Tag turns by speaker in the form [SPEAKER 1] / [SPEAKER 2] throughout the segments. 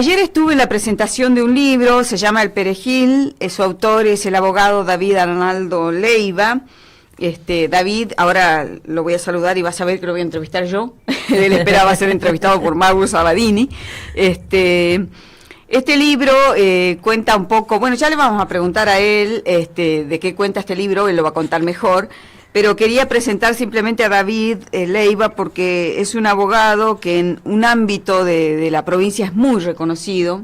[SPEAKER 1] Ayer estuve en la presentación de un libro, se llama El Perejil, su autor es el abogado David Arnaldo Leiva. David, ahora lo voy a saludar y vas a ver que lo voy a entrevistar yo. Él esperaba ser entrevistado por Mauro Sabadini. Este libro cuenta un poco, bueno, ya le vamos a preguntar a él de qué cuenta este libro, él lo va a contar mejor, pero quería presentar simplemente a David Leiva porque es un abogado que en un ámbito de la provincia es muy reconocido.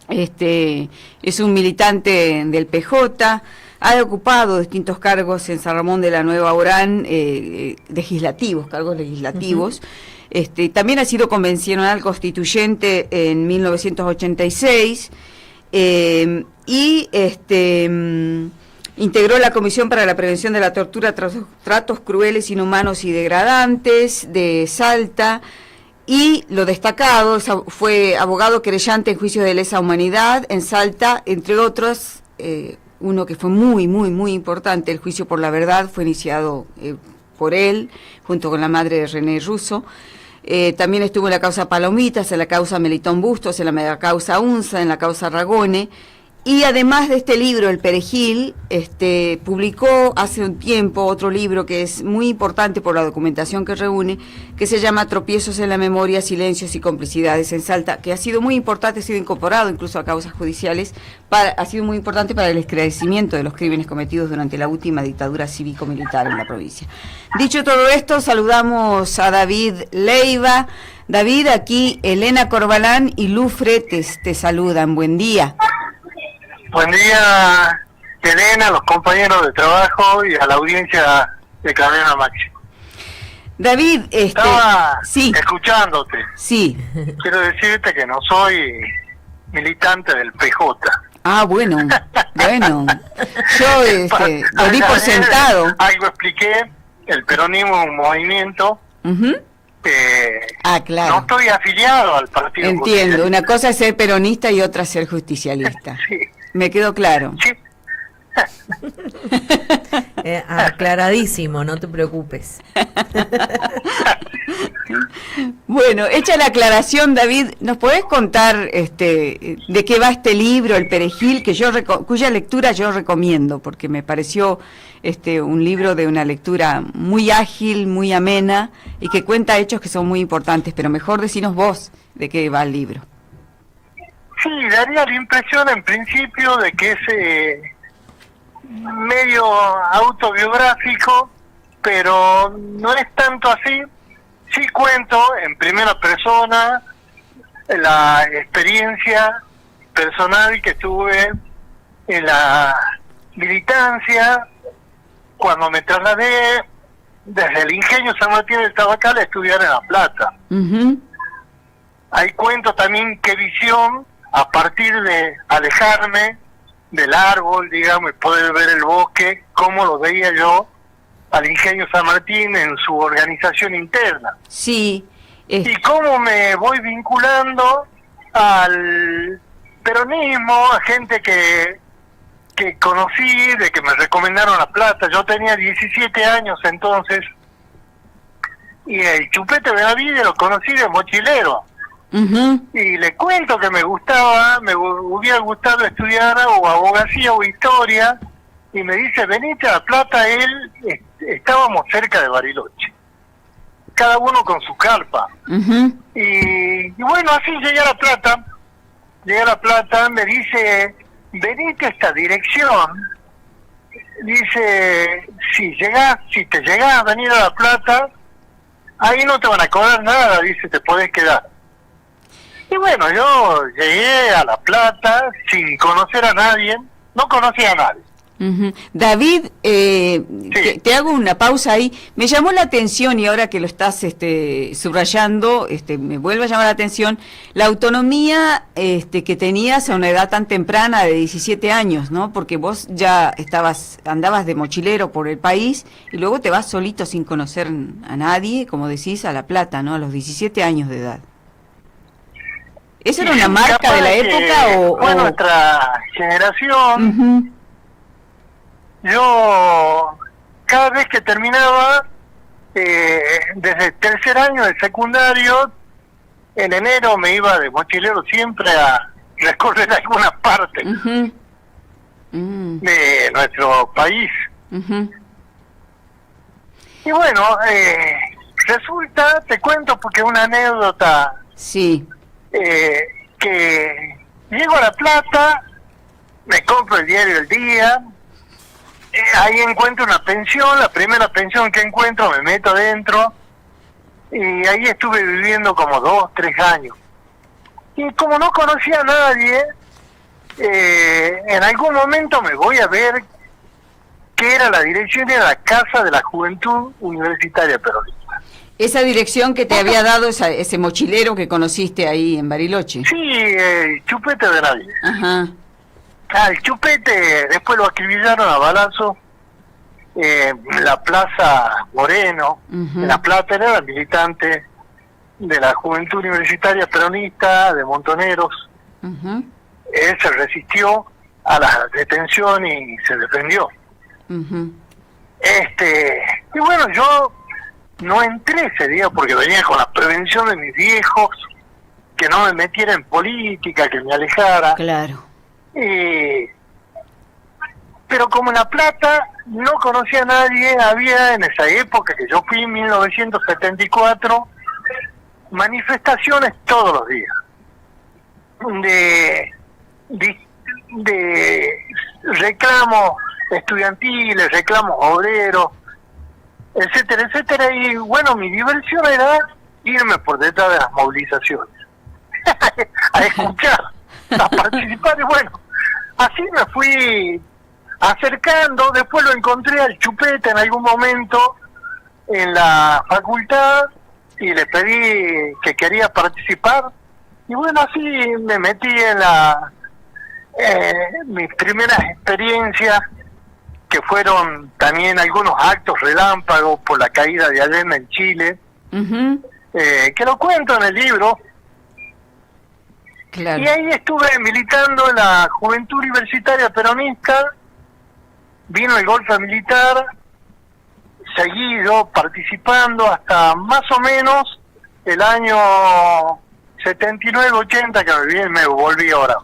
[SPEAKER 1] Es un militante del PJ, ha ocupado distintos cargos en San Ramón de la Nueva Orán, cargos legislativos. También ha sido convencional constituyente en 1986 integró la Comisión para la Prevención de la Tortura, Tratos Crueles, Inhumanos y Degradantes de Salta. Y lo destacado, fue abogado querellante en juicios de lesa humanidad en Salta, entre otros, uno que fue muy importante, el juicio por la verdad, fue iniciado por él, junto con la madre de René Russo. También estuvo en la causa Palomitas, en la causa Melitón Bustos, en la causa Unza, en la causa Ragone. Y además de este libro, El Perejil, publicó hace un tiempo otro libro que es muy importante por la documentación que reúne, que se llama Tropiezos en la Memoria, Silencios y Complicidades en Salta, que ha sido muy importante, ha sido incorporado incluso a causas judiciales, ha sido muy importante para el esclarecimiento de los crímenes cometidos durante la última dictadura cívico-militar en la provincia. Dicho todo esto, saludamos a David Leiva. David, aquí Elena Corbalán y Lu Fretes te saludan. Buen día.
[SPEAKER 2] Buen día, Elena, a los compañeros de trabajo y a la audiencia de Cadena Máxima.
[SPEAKER 1] David,
[SPEAKER 2] estaba
[SPEAKER 1] sí,
[SPEAKER 2] escuchándote.
[SPEAKER 1] Sí.
[SPEAKER 2] Quiero decirte que no soy militante del PJ.
[SPEAKER 1] Ah, bueno. Yo lo di por sentado.
[SPEAKER 2] Algo expliqué, el peronismo es un movimiento.
[SPEAKER 1] Claro.
[SPEAKER 2] No estoy afiliado al partido.
[SPEAKER 1] Entiendo, una cosa es ser peronista y otra ser justicialista.
[SPEAKER 2] Sí.
[SPEAKER 1] Me quedó claro.
[SPEAKER 2] Sí.
[SPEAKER 3] Aclaradísimo, no te preocupes.
[SPEAKER 1] Bueno, hecha la aclaración, David, ¿nos podés contar de qué va este libro, El Perejil, que cuya lectura yo recomiendo, porque me pareció un libro de una lectura muy ágil, muy amena, y que cuenta hechos que son muy importantes, pero mejor decinos vos de qué va el libro.
[SPEAKER 2] Sí, daría la impresión en principio de que es medio autobiográfico, pero no es tanto así. Sí cuento en primera persona la experiencia personal que tuve en la militancia cuando me trasladé desde el Ingenio San Martín del Tabacal a estudiar en La Plata. Ahí cuento también qué visión, a partir de alejarme del árbol, digamos, y poder ver el bosque, cómo lo veía yo al Ingenio San Martín en su organización interna.
[SPEAKER 1] Sí.
[SPEAKER 2] Y cómo me voy vinculando al peronismo, a gente que conocí, de que me recomendaron La Plata. Yo tenía 17 años entonces, y el Chupete Benavides lo conocí de mochilero. Y le cuento que me hubiera gustado estudiar o abogacía o historia, y me dice, venite a La Plata. Estábamos cerca de Bariloche, cada uno con su carpa. Y bueno, así llegué a La Plata, me dice, venite a esta dirección. Dice, si te llegás a venir a La Plata, ahí no te van a cobrar nada, dice, te podés quedar. Y bueno, yo llegué a La Plata sin conocer a nadie, no conocía a nadie.
[SPEAKER 1] David,
[SPEAKER 2] sí.
[SPEAKER 1] te hago una pausa ahí. Me llamó la atención, y ahora que lo estás subrayando, me vuelve a llamar la atención, la autonomía que tenías a una edad tan temprana de 17 años, ¿no? Porque vos ya andabas de mochilero por el país y luego te vas solito sin conocer a nadie, como decís, a La Plata, ¿no? A los 17 años de edad. ¿Eso era una marca de la época
[SPEAKER 2] fue nuestra generación? Yo, cada vez que terminaba, desde el tercer año del secundario, en enero me iba de mochilero siempre a recorrer algunas partes de nuestro país. Y bueno, resulta, te cuento porque una anécdota,
[SPEAKER 1] Sí.
[SPEAKER 2] Que llego a La Plata, me compro el diario El Día, ahí encuentro una pensión, la primera pensión que encuentro, me meto adentro, y ahí estuve viviendo como 2, 3 años. Y como no conocía a nadie, en algún momento me voy a ver qué era la dirección de la Casa de la Juventud Universitaria Peronista.
[SPEAKER 1] Esa dirección que te había dado ese mochilero que conociste ahí en Bariloche.
[SPEAKER 2] Sí, el Chupete de nadie.
[SPEAKER 1] Ajá.
[SPEAKER 2] El Chupete después lo acribillaron a balazo en la Plaza Moreno, en La Plata. Era militante de la Juventud Universitaria Peronista de Montoneros. Él se resistió a la detención y se defendió. Y bueno, yo no entré ese día porque venía con la prevención de mis viejos, que no me metiera en política, que me alejara.
[SPEAKER 1] Claro.
[SPEAKER 2] Pero como en La Plata no conocía a nadie, había en esa época que yo fui en 1974, manifestaciones todos los días de reclamos estudiantiles, reclamos obreros, etcétera, etcétera. Y bueno, mi diversión era irme por detrás de las movilizaciones a escuchar, a participar. Y bueno, así me fui acercando. Después lo encontré al Chupete en algún momento en la facultad y le pedí que quería participar. Y bueno, así me metí en mis primeras experiencias, que fueron también algunos actos relámpagos por la caída de Allende en Chile, que lo cuento en el libro.
[SPEAKER 1] Claro.
[SPEAKER 2] Y ahí estuve militando en la Juventud Universitaria Peronista. Vino el golpe militar, seguido participando hasta más o menos el año 79-80, que me volví ahora.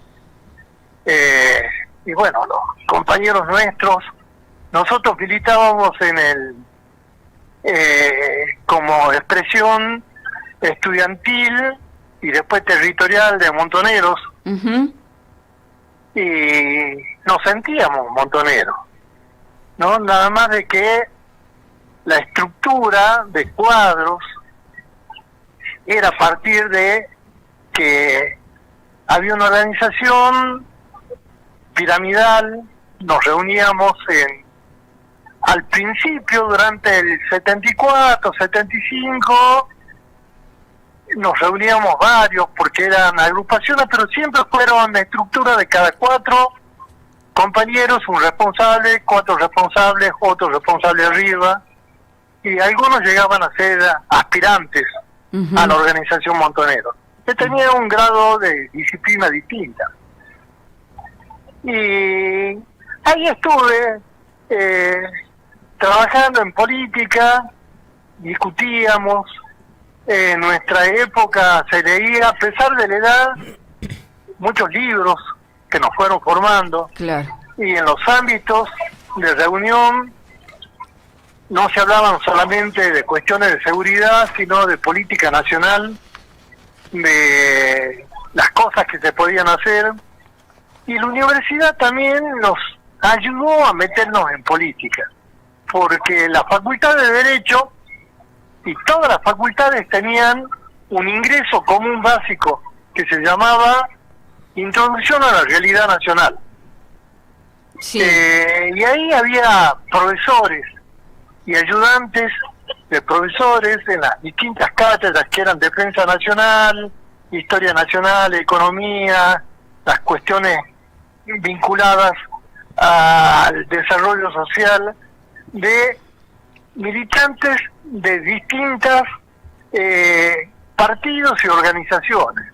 [SPEAKER 2] Y bueno, los compañeros nuestros, nosotros militábamos en el como expresión estudiantil y después territorial de Montoneros, y nos sentíamos montoneros, ¿no? Nada más de que la estructura de cuadros era a partir de que había una organización piramidal. Nos reuníamos al principio, durante el 74, 75, nos reuníamos varios porque eran agrupaciones, pero siempre fueron de estructura de cada 4 compañeros, un responsable, 4 responsables, otro responsable arriba, y algunos llegaban a ser aspirantes a la organización Montoneros, que tenía un grado de disciplina distinta. Y ahí estuve trabajando en política, discutíamos. En nuestra época se leía, a pesar de la edad, muchos libros que nos fueron formando.
[SPEAKER 1] Claro.
[SPEAKER 2] Y en los ámbitos de reunión no se hablaban solamente de cuestiones de seguridad, sino de política nacional, de las cosas que se podían hacer. Y la universidad también nos ayudó a meternos en política, porque la Facultad de Derecho y todas las facultades tenían un ingreso común básico que se llamaba Introducción a la Realidad Nacional.
[SPEAKER 1] Sí.
[SPEAKER 2] Y ahí había profesores y ayudantes de profesores en las distintas cátedras que eran Defensa Nacional, Historia Nacional, Economía, las cuestiones vinculadas al desarrollo social, de militantes de distintas partidos y organizaciones.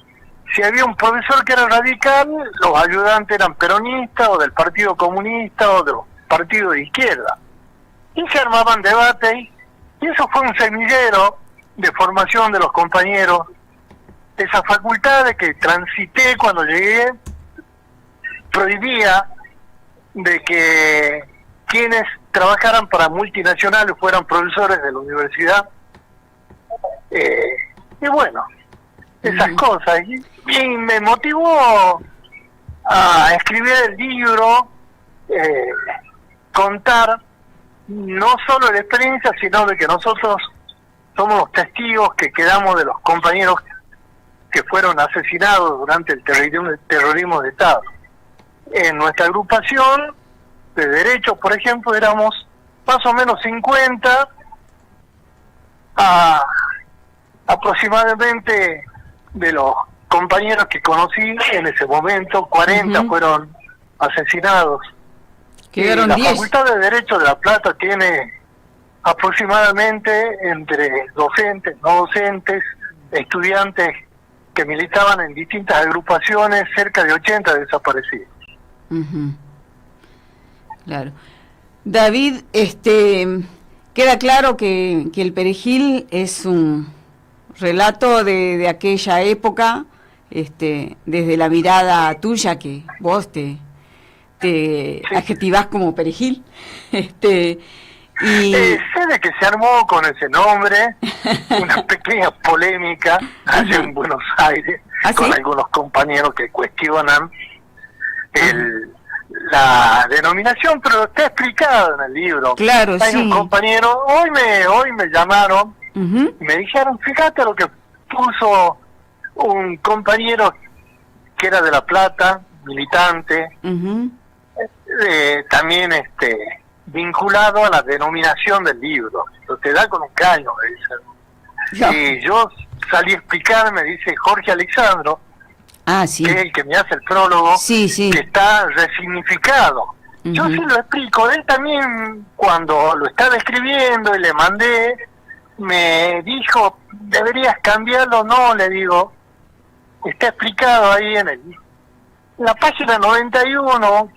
[SPEAKER 2] Si había un profesor que era radical, los ayudantes eran peronistas o del Partido Comunista o de los partidos de izquierda. Y se armaban debates, y eso fue un semillero de formación de los compañeros esa facultad de que transité cuando llegué prohibía de que quienes trabajaran para multinacionales fueran profesores de la universidad. Y bueno, esas cosas. Y me motivó a escribir el libro, contar no solo la experiencia, sino de que nosotros somos los testigos que quedamos de los compañeros que fueron asesinados durante el terrorismo de Estado. En nuestra agrupación de derechos, por ejemplo, éramos más o menos 50, aproximadamente de los compañeros que conocí en ese momento, 40 fueron asesinados.
[SPEAKER 1] Quedaron
[SPEAKER 2] la
[SPEAKER 1] 10.
[SPEAKER 2] Facultad de Derecho de La Plata tiene aproximadamente entre docentes, no docentes, estudiantes que militaban en distintas agrupaciones, cerca de 80 desaparecidos.
[SPEAKER 1] Claro. David, queda claro que el Perejil es un relato de aquella época, desde la mirada tuya, que vos te adjetivás como Perejil. Y
[SPEAKER 2] sé de que se armó con ese nombre una pequeña polémica allá en Buenos Aires, con algunos compañeros que cuestionan la denominación, pero está explicado en el libro.
[SPEAKER 1] Claro,
[SPEAKER 2] hay un compañero, hoy me llamaron y me dijeron, fíjate lo que puso un compañero que era de La Plata, militante, también vinculado a la denominación del libro. Te da con un caño, me dicen. Y yo salí a explicar, me dice Jorge Alexandro, que es el que me hace el prólogo, que está resignificado. Yo sí lo explico. Él también, cuando lo estaba escribiendo y le mandé, me dijo, deberías cambiarlo. No, le digo, está explicado ahí en la página 91,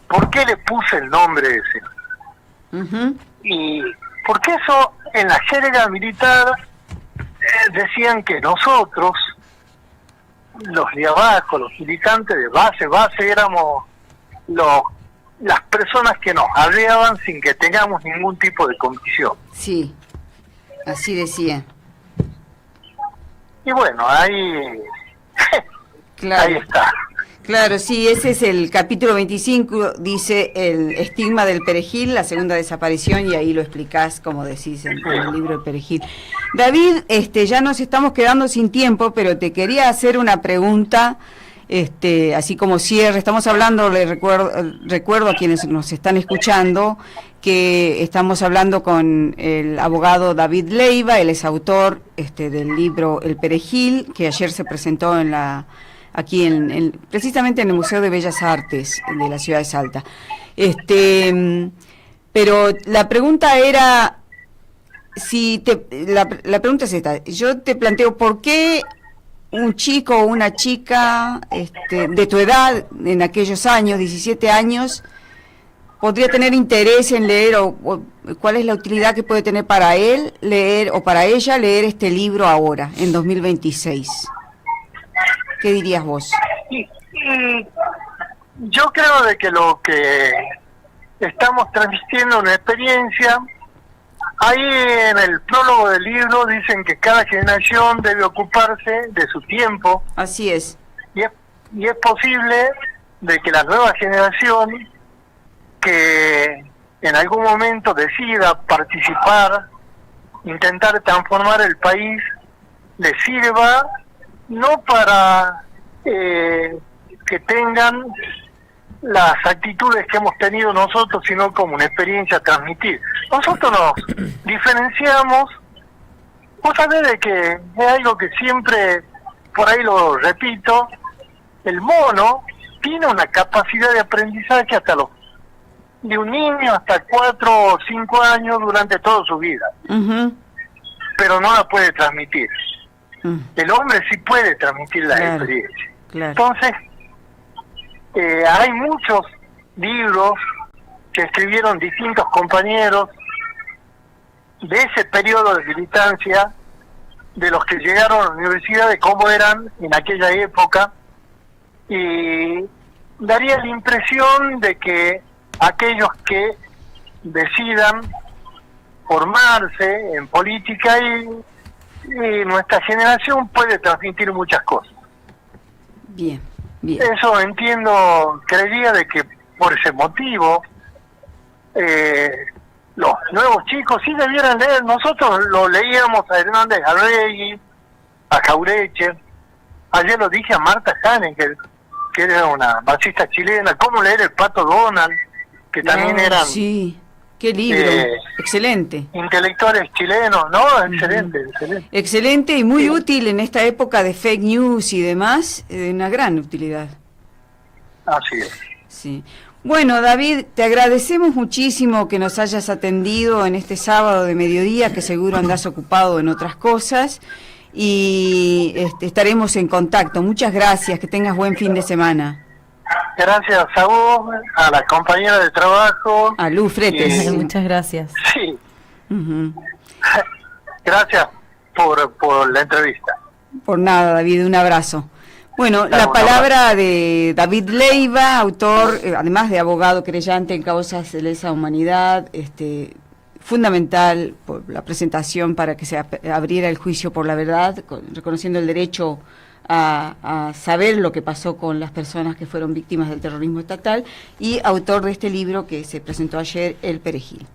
[SPEAKER 2] ¿por qué le puse el nombre ese? Y porque eso, en la jerga militar, decían que nosotros, los de abajo, los militantes de base, éramos las personas que nos hablaban sin que tengamos ningún tipo de convicción.
[SPEAKER 1] Sí, así decía.
[SPEAKER 2] Y bueno, ahí está.
[SPEAKER 1] Claro, sí, ese es el capítulo 25, dice el estigma del Perejil, la segunda desaparición, y ahí lo explicás, como decís, en el libro del Perejil. David, ya nos estamos quedando sin tiempo, pero te quería hacer una pregunta, así como cierre. Estamos hablando, recuerdo a quienes nos están escuchando, que estamos hablando con el abogado David Leiva. Él es autor del libro El Perejil, que ayer se presentó aquí precisamente en el Museo de Bellas Artes de la ciudad de Salta. Pero la pregunta era, la pregunta es esta. Yo te planteo, ¿por qué un chico o una chica de tu edad, en aquellos años, 17 años, podría tener interés en leer, o cuál es la utilidad que puede tener para él leer, o para ella leer este libro ahora, en 2026? ¿Qué dirías vos?
[SPEAKER 2] Yo creo de que lo que estamos transmitiendo una experiencia. Ahí en el prólogo del libro dicen que cada generación debe ocuparse de su tiempo.
[SPEAKER 1] Así es.
[SPEAKER 2] Y es posible de que la nueva generación que en algún momento decida participar, intentar transformar el país, le sirva no para que tengan las actitudes que hemos tenido nosotros, sino como una experiencia a transmitir. Nosotros nos diferenciamos, vos sabés de que es algo que siempre, por ahí lo repito, el mono tiene una capacidad de aprendizaje de un niño hasta 4 o 5 años durante toda su vida, pero no la puede transmitir. El hombre sí puede transmitir la experiencia. Entonces, hay muchos libros que escribieron distintos compañeros de ese periodo de militancia de los que llegaron a la universidad, de cómo eran en aquella época, y daría la impresión de que aquellos que decidan formarse en política y nuestra generación puede transmitir muchas cosas.
[SPEAKER 1] Bien, bien.
[SPEAKER 2] Eso entiendo, creería de que por ese motivo los nuevos chicos sí debieran leer. Nosotros lo leíamos a Hernández Arregui, a Jaureche. Ayer lo dije a Marta Janes, que era una marxista chilena. Cómo leer el Pato Donald, que también eran...
[SPEAKER 1] Sí, qué libro, excelente.
[SPEAKER 2] Intelectuales chilenos, ¿no? Excelente, excelente.
[SPEAKER 1] Excelente y muy útil en esta época de fake news y demás, de una gran utilidad.
[SPEAKER 2] Así es.
[SPEAKER 1] Sí. Bueno, David, te agradecemos muchísimo que nos hayas atendido en este sábado de mediodía, que seguro andás ocupado en otras cosas, y estaremos en contacto. Muchas gracias, que tengas buen fin de semana.
[SPEAKER 2] Gracias a vos, a la compañera de trabajo.
[SPEAKER 1] A Lu Fretes.
[SPEAKER 3] Muchas gracias.
[SPEAKER 2] Sí. Gracias por la entrevista.
[SPEAKER 1] Por nada, David, un abrazo. Bueno,
[SPEAKER 2] Claro,
[SPEAKER 1] la palabra de David Leiva, autor, además de abogado creyente en causas de lesa humanidad, fundamental por la presentación para que se abriera el juicio por la verdad, reconociendo el derecho a saber lo que pasó con las personas que fueron víctimas del terrorismo estatal, y autor de este libro que se presentó ayer, El Perejil.